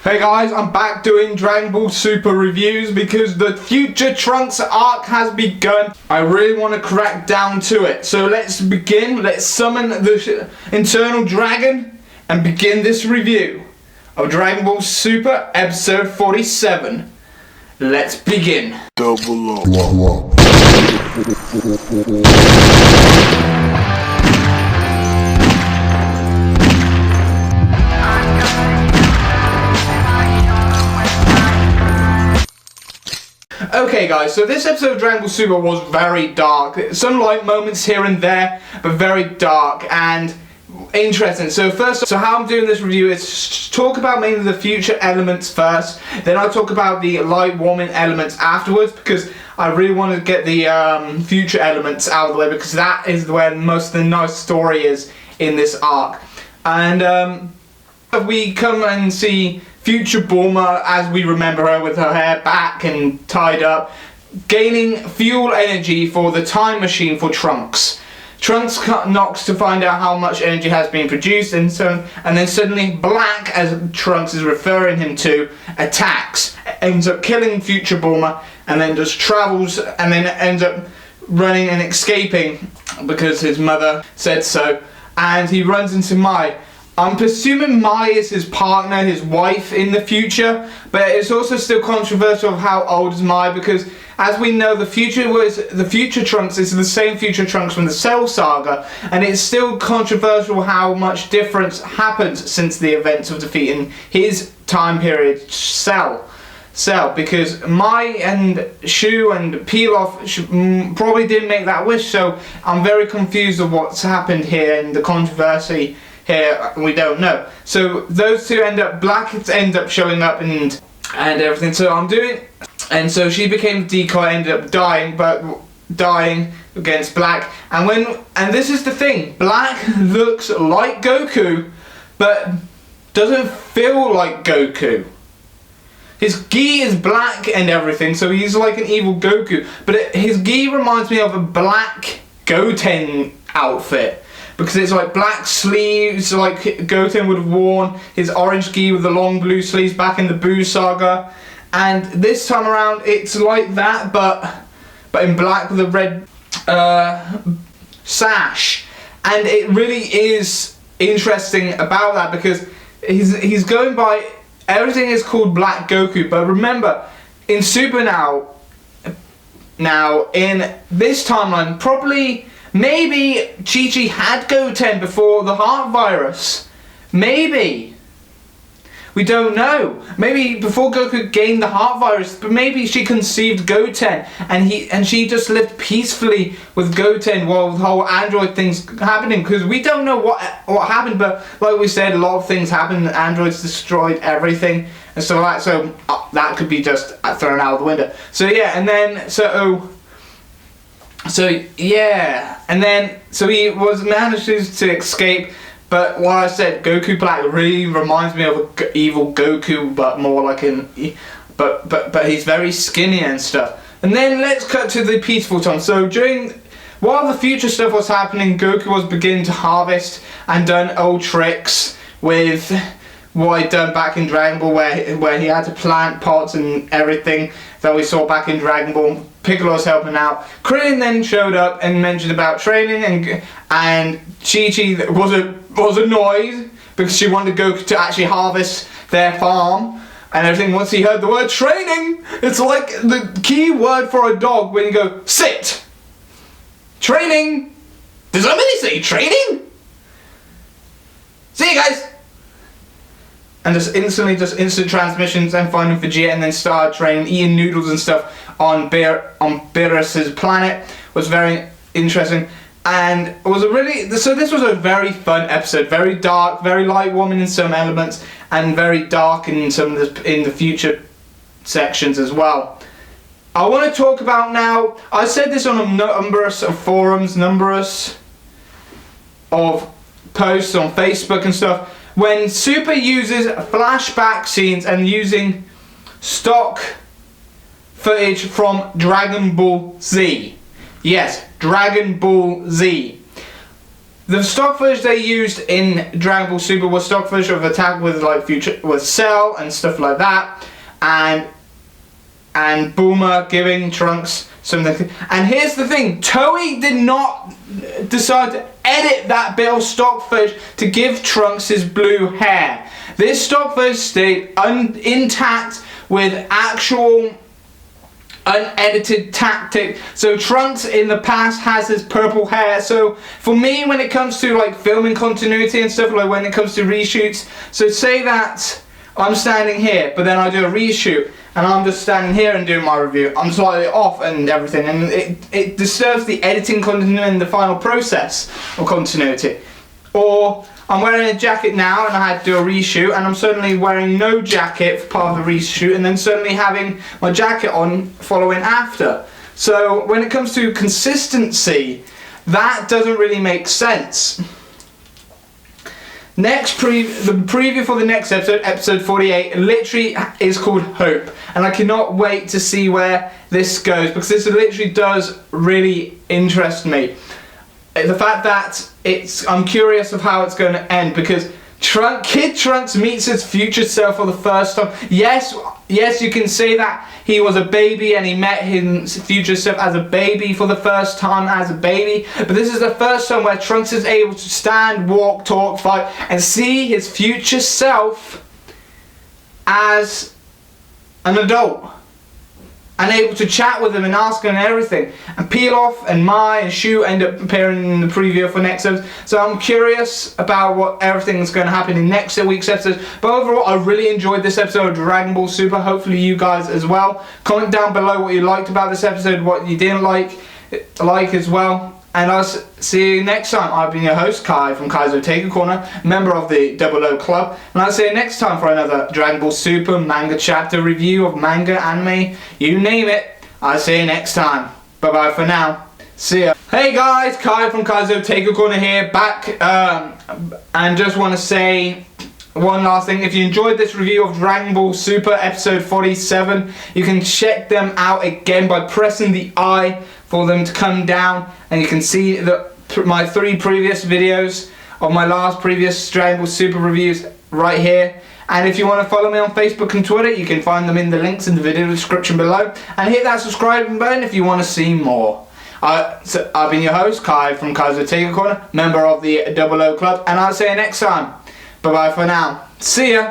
Hey guys, I'm back doing Dragon Ball Super reviews because the Future Trunks arc has begun. I really want to crack down to it. So let's begin. Let's summon the internal dragon and begin this review of Dragon Ball Super episode 47. Let's begin. Double up. Okay guys, so this episode of Dragon Ball Super was very dark. Some light moments here and there, but very dark and interesting. So how I'm doing this review is talk about mainly the future elements first, then I'll talk about the light warming elements afterwards, because I really want to get the future elements out of the way, because that is where most of the nice story is in this arc. And we come and see Future Bulma as we remember her, with her hair back and tied up, gaining fuel energy for the time machine for Trunks. Trunks knocks to find out how much energy has been produced, and then suddenly Black, as Trunks is referring him to, attacks, ends up killing Future Bulma, and then just travels and then ends up running and escaping because his mother said so, and he runs into Mai. I'm presuming Mai is his partner, his wife in the future, but it's also still controversial of how old is Mai, because as we know, the future Trunks is the same future Trunks from the Cell Saga, and it's still controversial how much difference happens since the events of defeating his time period Cell, because Mai and Shu and Pilaf probably didn't make that wish, so I'm very confused of what's happened here and the controversy here, we don't know. So those two Black ends up showing up and everything. And so she became decoy, ended up dying against Black. And this is the thing, Black looks like Goku, but doesn't feel like Goku. His gi is black and everything, so he's like an evil Goku. But his gi reminds me of a black Goten outfit, because it's like black sleeves like Goten would have worn, his orange gi with the long blue sleeves back in the Buu saga, and this time around it's like that, but in black with a red sash. And it really is interesting about that, because he's going by, everything is called Black Goku, but remember, in Super now in this timeline, probably maybe Chi-Chi had Goten before the heart virus. Maybe. We don't know. Maybe before Goku gained the heart virus, but maybe she conceived Goten and she just lived peacefully with Goten while the whole android thing's happening, because we don't know what happened, but like we said, a lot of things happened. Androids destroyed everything and so like, so that could be just thrown out of the window. So yeah, and then so he manages to escape, but like I said, Goku Black really reminds me of an evil Goku, but more like but he's very skinny and stuff. And then let's cut to the peaceful time. So while the future stuff was happening, Goku was beginning to harvest and done old tricks with what he'd done back in Dragon Ball, where he had to plant pots and everything that we saw back in Dragon Ball. Piccolo's helping out. Krillin then showed up and mentioned about training, and Chi-Chi was annoyed because she wanted Goku to actually harvest their farm and everything. Once he heard the word training, it's like the key word for a dog when you go, sit! Training! Does somebody say training? See you guys! And just instant transmissions, and finding Vegeta, and then started training, eating noodles and stuff on Beerus's planet. Was very interesting, and it was this was a very fun episode, very dark, very light warming in some elements, and very dark in some of the future sections as well. I want to talk about now, I said this on a numerous of forums, numerous of posts on Facebook and stuff, when Super uses flashback scenes and using stock footage from Dragon Ball Z. Yes, Dragon Ball Z. the stock footage they used in Dragon Ball Super was stock footage of attack with like Cell and stuff like that, and Bulma giving Trunks something. And here's the thing, Toei did not decide to edit that bit of stock footage to give Trunks his blue hair. This stock footage stayed intact with actual unedited tactic. So Trunks in the past has his purple hair. So for me, when it comes to like filming continuity and stuff, like when it comes to reshoots, so say that I'm standing here, but then I do a reshoot and I'm just standing here and doing my review, I'm slightly off and everything, and it disturbs the editing continuity and the final process of continuity. Or I'm wearing a jacket now and I had to do a reshoot, and I'm suddenly wearing no jacket for part of the reshoot, and then suddenly having my jacket on following after. So when it comes to consistency, that doesn't really make sense. Next the preview for the next episode, episode 48, literally is called Hope, and I cannot wait to see where this goes, because this literally does really interest me. The fact that I'm curious of how it's going to end, because Kid Trunks meets his future self for the first time. Yes, you can say that he was a baby and he met his future self as a baby for the first time as a baby, but this is the first time where Trunks is able to stand, walk, talk, fight, and see his future self as an adult, and able to chat with him and ask him everything. And Pilaf and Mai and Shu end up appearing in the preview for next episode. So I'm curious about what everything's going to happen in next week's episode. But overall, I really enjoyed this episode of Dragon Ball Super. Hopefully you guys as well. Comment down below what you liked about this episode, what you didn't like as well. And I'll see you next time. I've been your host, Kai from Kai's Otaku Corner, member of the 00 Club. And I'll see you next time for another Dragon Ball Super manga chapter review of manga, anime, you name it. I'll see you next time. Bye bye for now. See ya. Hey guys, Kai from Kai's Otaku Corner here, back. And just want to say one last thing. If you enjoyed this review of Dragon Ball Super episode 47, you can check them out again by pressing the I for them to come down, and you can see my 3 previous videos of my last previous Dragon Ball Super reviews right here. And if you want to follow me on Facebook and Twitter, you can find them in the links in the video description below, and hit that subscribe button if you want to see more. So I've been your host, Kai from Kai's Otaku Corner, member of the 00 Club, and I'll see you next time. Bye bye for now. See ya.